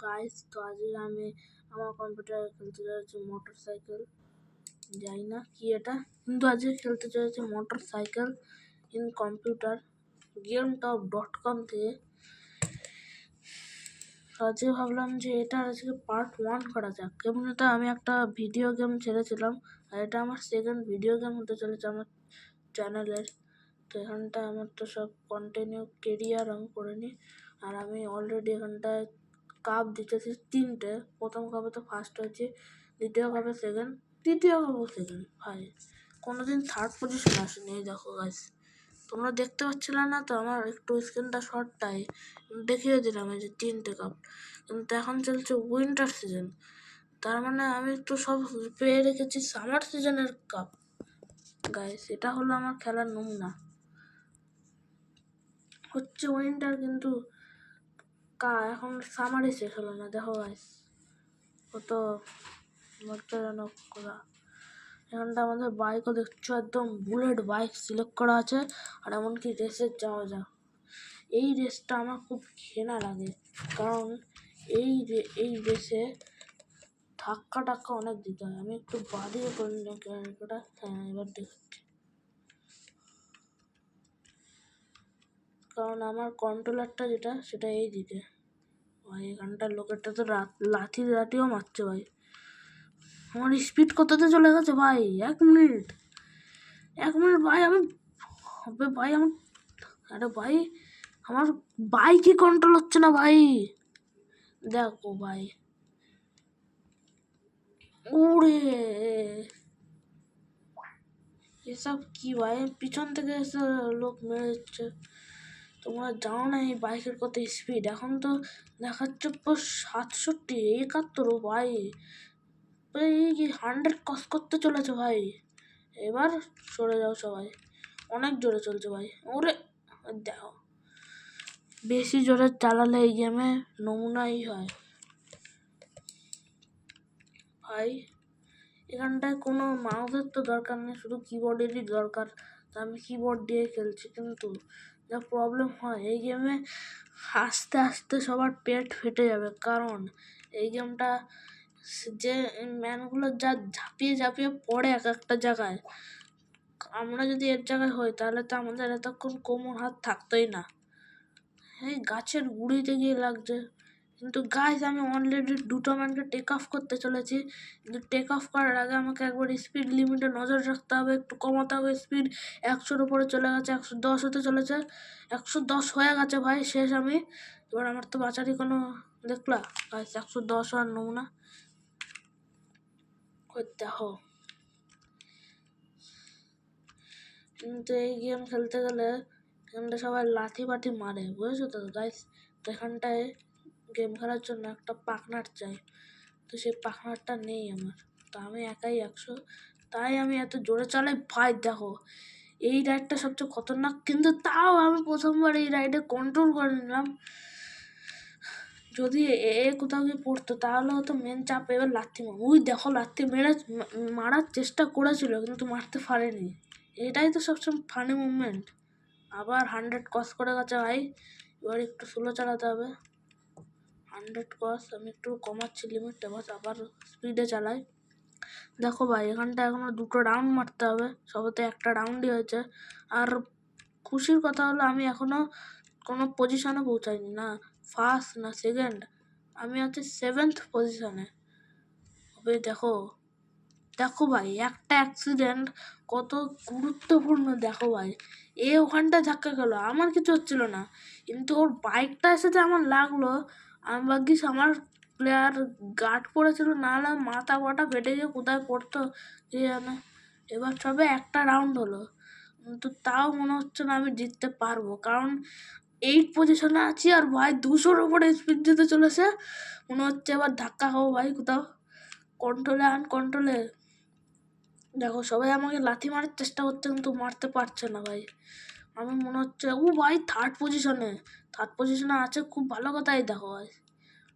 Guys, তো আজকে আমি আমার কম্পিউটারে খেলতে যাচ্ছি মোটরসাইকেল। জানি না কি এটা, কিন্তু আজকে খেলতে চলেছি মোটরসাইকেল ইন কম্পিউটার GameTop.com থেকে। আজকে ভাবলাম যে এটা আজকে পার্ট 1 করা যাক। এমনিতে আমি একটা ভিডিও গেম ছেড়েছিলাম, আর এটা আমার সেকেন্ড ভিডিও গেম হতে চলেছে আমার চ্যানেলের। তো এখানটা আমার তো সব কন্টিনিউ কেরিয়ার আমি করে নিই, আর আমি অলরেডি এখানটায় কাপ জিতেছি 3টে। প্রথম কাপে তো ফার্স্ট হয়েছি, দ্বিতীয় কাপে সেকেন্ড, তৃতীয় কাপও সেকেন্ড। ভাই কোনোদিন থার্ড পজিশন আসেনি। এই দেখো গাইস, তোমরা দেখতে পাচ্ছিলে না তো, আমার একটু স্ক্রিনটা শর্টটাই দেখিয়ে দিলাম এই যে 3টে কাপ। কিন্তু এখন চলছে উইন্টার সিজন, তার মানে আমি তো সব পেয়ে রেখেছি সামার সিজনের কাপ। গাইস এটা হলো আমার খেলার নমুনা, হচ্ছে উইন্টার কিন্তু এখন সামারই শেষ হলো না। দেখো গাইস কত লজ্জাজনক করা। এখানটা আমাদের বাইকও দেখছো, একদম বুলেট বাইক সিলেক্ট করা আছে, আর এমনকি রেসে যাওয়া যায়। এই রেসটা আমার খুব ঘেনা লাগে, কারণ এই রেসে ধাক্কা টাক্কা অনেক দিতে হয়। আমি একটু বাদিয়ে করে নিলাম ক্যামেরাটা। হ্যাঁ, এবার দেখাচ্ছি, কারণ আমার কন্ট্রোলারটা যেটা সেটা এই দিকে। ভাই এখানটার লোকেরটা তো লাঠিও মারছে। ভাই আমার স্পিড কততে চলে গেছে ভাই, 1 মিনিট ভাই। আরে ভাই আমার বাইকই কন্ট্রোল হচ্ছে না ভাই। দেখো ভাই, ওরে এসব কি ভাই, পিছন থেকে এসে লোক মেরে দিচ্ছে। তোমরা জানো না এই বাইকের কত স্পিড, এখন তো দেখাচ্ছে 67, 71 ভাই। এই 100 ক্রস করতে চলেছে ভাই। এবার সরে যাও সবাই, অনেক জোরে চলছে ভাই। ওরে দেখো, বেশি জোরে চালালে এই গেমে নমুনাই হয় ভাই। এখানটায় কোনো মাউসের তো দরকার নেই, শুধু কিবোর্ডেরই দরকার। তা আমি কিবোর্ড দিয়ে খেলছি, কিন্তু যা প্রবলেম হয় এই গেমে, আস্তে আস্তে সবার পেট ফেটে যাবে। কারণ এই গেমটা যে ম্যানগুলো যা ঝাঁপিয়ে ঝাঁপিয়ে পড়ে এক একটা জায়গায়, আমরা যদি এর জায়গায় হই তাহলে তো আমাদের এতক্ষণ কোমর হাত থাকতোই না। এই গাছের গুঁড়িতে গিয়ে লাগছে। কিন্তু গাইজ আমি অলরেডি 2টো ম্যানকে টেক অফ করতে চলেছি, কিন্তু টেক অফ করার আগে আমাকে একবার স্পিড লিমিটে নজর রাখতে হবে, একটু কমাতে হবে স্পিড। 100-র উপরে চলে গেছে, 110 হতে চলেছে, 110 হয়ে গেছে ভাই। শেষ আমি। এবার আমার তো বাঁচারই কোনো, দেখলা গাইজ 110 হওয়ার নমুনা দেখো। কিন্তু এই গেম খেলতে গেলে এখানটা সবাই লাথি বাটি মারে, বুঝেছো তো গাইজ। তো এখানটায় গেম খেলার জন্য একটা পার্টনার চাই, তো সেই পার্টনারটা নেই আমার। তো আমি একাই 100, তাই আমি এত জোরে চালাই ভাই। দেখো এই রাইডটা সবচেয়ে খতরনাক, কিন্তু তাও আমি প্রথমবার এই রাইডে কন্ট্রোল করে নিলাম। যদি কোথাও গিয়ে পড়তো তাহলে হয়তো মেন চাপ। এবার লাথি ওই দেখো, লাথি মারার চেষ্টা করেছিল কিন্তু মারতে পারেনি। এটাই তো সবসময় ফানি মুভমেন্ট। আবার 100 ক্রস করে গেছে ভাই। এবার একটু স্লো চালাতে হবে। 100 ক্রস, আমি একটু কমাচ্ছি লিমিটটা, বাস আবার স্পিডে চালাই। দেখো ভাই এখানটা এখনো 2টো রাউন্ড মারতে হবে, সবেতে একটা রাউন্ডই হয়েছে। আর খুশির কথা হলো আমি এখনো কোনো পজিশনে পৌঁছাইনি, না ফার্স্ট না সেকেন্ড, আমি আছি 7th পজিশনে। হবে দেখো ভাই, একটা অ্যাক্সিডেন্ট কত গুরুত্বপূর্ণ। দেখো ভাই ওখানটা ধাক্কা গেল, আমার কিছু হচ্ছিল না, কিন্তু ওর বাইকটা এসেছে আমার লাগলো। আমি ভাগ্যিস আমার প্লেয়ার গার্ড পড়েছিল, নাহলে মাথা ফাটা ফেটে গিয়ে কোথায় পড়তো কে জানে। এবার সবে একটা রাউন্ড হলো, কিন্তু তাও মনে হচ্ছে না আমি জিততে পারবো, কারণ 8 পজিশনে আছি। আর ভাই 200-র উপরে স্পিড যেতে চলেছে, মনে হচ্ছে এবার ধাক্কা খাবো ভাই কোথাও। কন্ট্রোলে দেখো, সবাই আমাকে লাথি মারার চেষ্টা করছে কিন্তু মারতে পারছে না ভাই। আমি মনে হচ্ছে ভাই থার্ড পজিশনে আছে, খুব ভালো কথাই। দেখো ভাই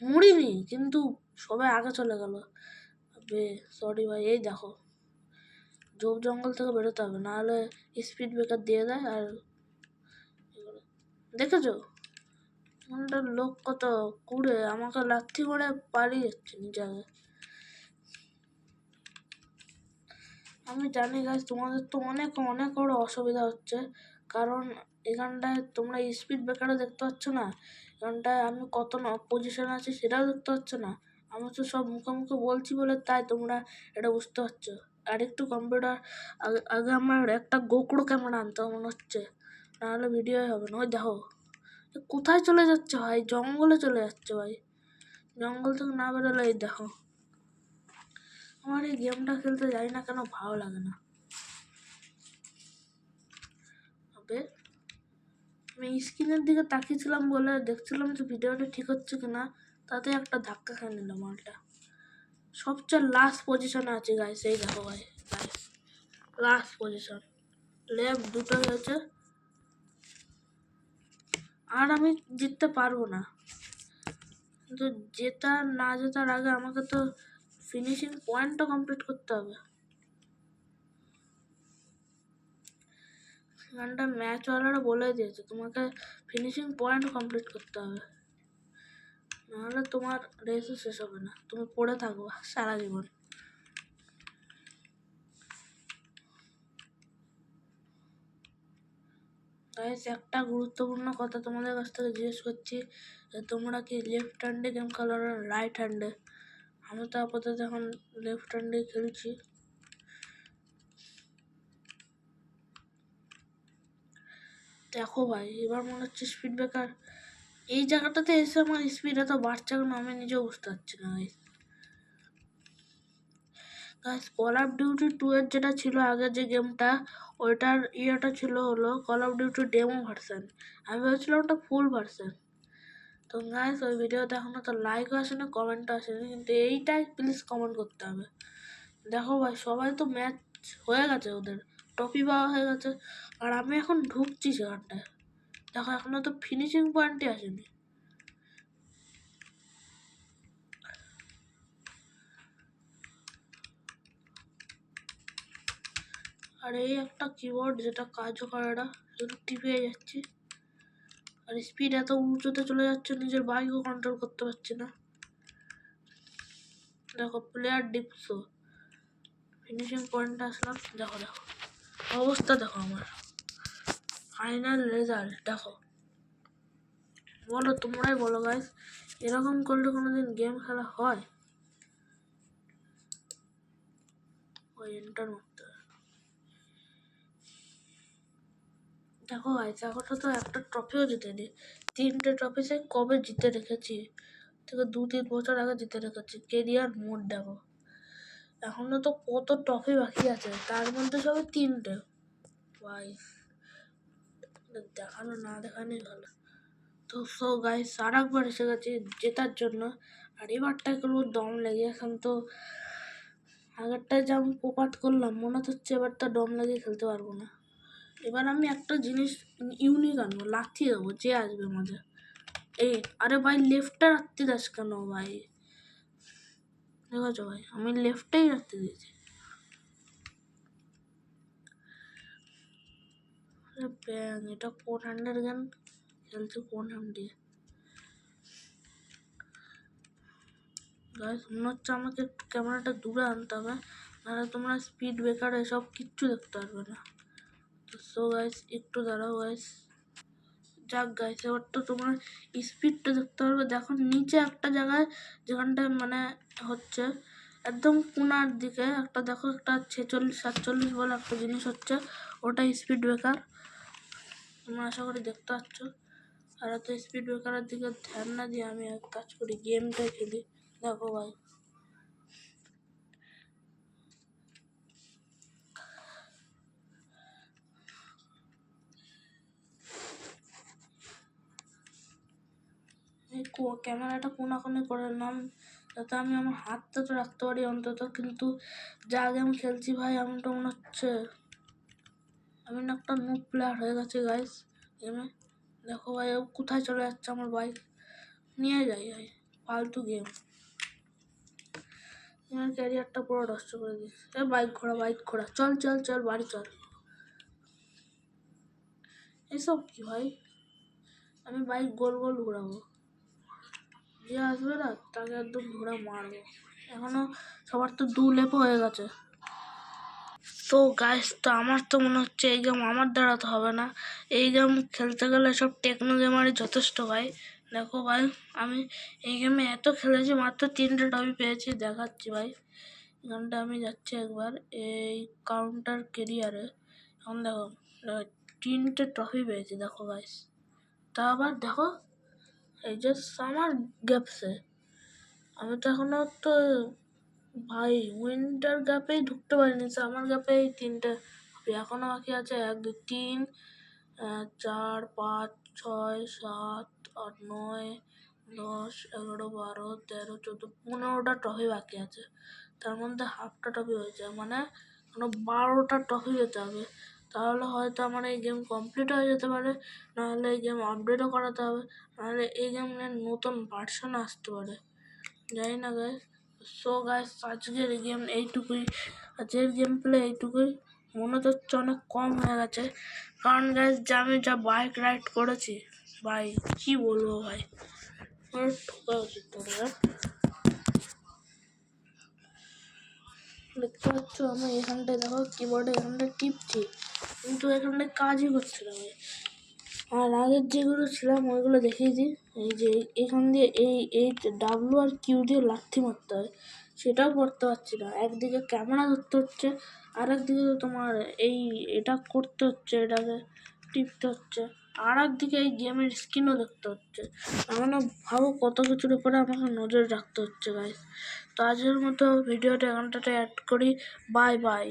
মরিনি, কিন্তু সবাই আগে চলে গেল। সরি ভাই। এই দেখো, ঝোপ জঙ্গল থেকে বেরোতে হবে, নাহলে স্পিড ব্রেকার দিয়ে দেয়। আর দেখেছো এখানটার লোক কত কুড়ে আমাকে লাথি করে পালিয়ে যাচ্ছে নিজে আগে। আমি জানি গাইস তোমাদের তো অনেক অনেক বড় অসুবিধা হচ্ছে, কারণ এখানটায় তোমরা স্পিড ব্রেকারও দেখতে পাচ্ছ না, এখানটায় আমি কত পজিশন আছি সেটাও দেখতে পাচ্ছ না। আমি তো সব মুখে মুখে বলছি বলে তাই তোমরা এটা বুঝতে পারছো। আর একটু কম্পিউটার আগে আমার একটা গোকুড়ো ক্যামেরা আনতে হবে মনে হচ্ছে, নাহলে ভিডিও হবে না। ওই দেখো কোথায় চলে যাচ্ছে ভাই, জঙ্গলে চলে যাচ্ছে ভাই, জঙ্গল থেকে না বেরোলে। এই দেখো আমার এই গেমটা খেলতে যাই না কেন ভালো লাগে না। তবে আমি স্ক্রিনের দিকে তাকিয়েছিলাম বলে দেখছিলাম যে ভিডিওটা ঠিক হচ্ছে কিনা, তাতে একটা ধাক্কা খেয়ে নিল মালটা। সবচেয়ে লাস্ট পজিশনে আছে গাইস, এই দেখো ভাই গাইস, লাস্ট পজিশন, লেফট দুটোই হয়েছে। আর আমি জিততে পারবো না, কিন্তু জেতার আগে আমাকে তো ফিনিশিং পয়েন্টটা কমপ্লিট করতে হবে। গানটা ম্যাচওয়ালারা বলে দিয়েছে তোমাকে ফিনিশিং পয়েন্ট কমপ্লিট করতে হবে, নাহলে তোমার রেসও শেষ হবে না, তুমি পড়ে থাকবো সারা জীবন। গাইস একটা গুরুত্বপূর্ণ কথা তোমাদের কাছ থেকে জিজ্ঞেস করছি, তোমরা কি লেফট হ্যান্ডে গেম খেলো না রাইট হ্যান্ডে? আমি তো আপাতত এখন লেফট হ্যান্ডে খেলছি। দেখো ভাই এবার মনে হচ্ছে স্পিড ব্রেকার এই জায়গাটাতে এসে আমার স্পিড এত বাড়ছে কেন আমি নিজেও বুঝতে পারছি না। গাইস কল অফ ডিউটি 2 এর যেটা ছিল আগে যে গেমটা, ওইটার ইয়েটা ছিল হলো call of duty demo version, আমি ভেবেছিলাম ওটা ফুল ভার্সন। তো গাইস ওই ভিডিওতে এখনো তো লাইকও আসেনি কমেন্টও আসেনি, কিন্তু এইটাই প্লিজ কমেন্ট করতে হবে। দেখো ভাই সবাই তো ম্যাচ হয়ে গেছে, ওদের ট্রফি পাওয়া হয়ে গেছে, আর আমি এখন ঢুকছি সেখানটায়। দেখো এখনো তো ফিনিশিং পয়েন্টই আসেনি। আর এই একটা কিবোর্ড যেটা কাজও করে না, শুধু টিপে যাচ্ছি, আর স্পিড এত উঁচুতে চলে যাচ্ছে নিজের বাইকও কন্ট্রোল করতে পারছি না। দেখো প্লেয়ার ডিপসো ফিনিশিং পয়েন্ট আসলাম, দেখো দেখো অবস্থা দেখো আমার ফাইনাল রেজাল্ট দেখো। বলো তোমরাই বলো গাইস, এরকম করলে কোনোদিন গেম খেলা হয়? ওই এন্টার মারতে হবে। দেখো গাইস এখনো তো একটা ট্রফিও জিতেনি, 3টে ট্রফি সে কবে জিতে রেখেছি, থেকে 2-3 বছর আগে জিতে রেখেছি। কেরিয়ার মোড দেখো, এখনো তো কত ট্রফি বাকি আছে, তার মধ্যে সবে 3টে। ভাই দেখানো না দেখানোই ভালো। তো সো গাইস আর একবার এসে গেছি জেতার জন্য, আর এবারটা করবো দম লেগে। এখন তো আগেরটা যেমন পোপাত করলাম মনে হচ্ছে এবারটা দম লেগে খেলতে পারবো না। এবার আমি একটা জিনিস ইউনিক আনবো, লাথি দেবো যে আসবে মজা। এই আরে ভাই লেফটটা রাখতে দাস কেন ভাই, দেখেছো ভাই আমি লেফটেই রাখতে দিয়েছি। ব্যাং এটা কোন হ্যান্ডের গান খেলছে, কোন হ্যান্ড দিয়ে? গাইস মনে হচ্ছে আমাকে একটু ক্যামেরাটা দূরে আনতে হবে, নাহলে তোমরা স্পিড ব্রেকার এসব কিচ্ছু দেখতে পারবে না। তো সো গাইস একটু দাঁড়াও গাইস। যাক গাইস এবার তো তোমরা স্পিডটা দেখতে পারবে। দেখো নিচে একটা জায়গায় যেখানটায় মানে হচ্ছে একদম কোনার দিকে একটা, দেখো একটা 46-47 বলে একটা জিনিস হচ্ছে, ওটা স্পিড ব্রেকার, তোমরা আশা করি দেখতে পাচ্ছ। আর এত স্পিড ব্রেকারের দিকে ধ্যান না দিয়ে আমি এক কাজ করি গেমটাই খেলি। দেখো ভাই এই ক্যামেরাটা কোনাকুনি করে নিলাম যাতে আমি আমার হাতটা তো রাখতে পারি অন্তত, কিন্তু যা গেম খেলছি ভাই আমি তো মনে হচ্ছে আমি না একটা নুব প্লেয়ার হয়ে গেছে গাইস গেমে। দেখো ভাই কোথায় চলে যাচ্ছে আমার বাইক, নিয়ে যাই ভাই ফালতু গেম, আমার ক্যারিয়ারটা পুরো নষ্ট করে দিস। বাইক ঘোড়া চল চল চল বাড়ি চল। এসব কি ভাই, আমি বাইক গোল গোল ঘোরাবো, যে আসবে না তাকে একদম ঘুরে মারবো। এখনো সবার তো 2 লেপ হয়ে গেছে। তো গাইস, তো আমার তো মনে হচ্ছে এই গেম আমার দ্বারা তো হবে না। এই গেম খেলতে গেলে সব টেকনো গেমারই যথেষ্ট ভাই। দেখো ভাই, আমি এই গেমে এত খেলেছি, মাত্র 3টে টপি পেয়েছি, দেখাচ্ছি ভাই। এখানটা আমি যাচ্ছি একবার এই কাউন্টার কেরিয়ারে। এখন দেখো 3টে ট্রফি পেয়েছি, দেখো গাইস। তা আবার দেখো এই যে সামার গ্যাপসে আমি তো এখনো তো ভাই উইন্টার গ্যাপেই ঢুকতে পারিনি। সামার গ্যাপে এই 3টে এখনো বাকি আছে, 1 2 3 4 5 6 7 8 9 10 11 12 13 14 15টা ট্রফি বাকি আছে। তার মধ্যে হাফটা ট্রফি হয়েছে, মানে এখনো 12টা ট্রফি পেতে হবে। তাহলে হয়তো আমার এই গেম কমপ্লিট হয়ে যেতে পারে, নাহলে এই গেম আপডেটও করাতে হবে, নাহলে এই গেমের নতুন ভার্সন আসতে পারে, জানি না গাইস। সো গাইস, আজকের গেম এইটুকুই, আজকের গেম প্লে এইটুকুই। মনে তো হচ্ছে অনেক কম হয়ে গেছে, কারণ গাইস যে আমি যা বাইক রাইড করেছি ভাই, কি বলবো ভাই, আমার ঠোকা উচিত তোদের। দেখতে পাচ্ছ আমি এখানটায়, দেখো কিবোর্ডে এখানটায় টিপছি, কিন্তু এখানটায় কাজই করছে না ভাই। আর আগের যেগুলো ছিলাম ওইগুলো দেখিয়ে দিই। এই যে এখান দিয়ে এই ডাব্লু আর কিউ দিয়ে লাথি মারতে হয়, সেটাও করতে পারছি না। একদিকে ক্যামেরা ধরতে হচ্ছে, আর একদিকে তোমার এটা করতে হচ্ছে, এটাকে টিপতে হচ্ছে, আর একদিকে এই গেমের স্ক্রিনও দেখতে হচ্ছে। মানে ভাবো কত কিছুর উপরে আমাকে নজর রাখতে হচ্ছে গাইস। তো আজকের মতো ভিডিওটা এখানটাতে অ্যাড করি। Bye bye.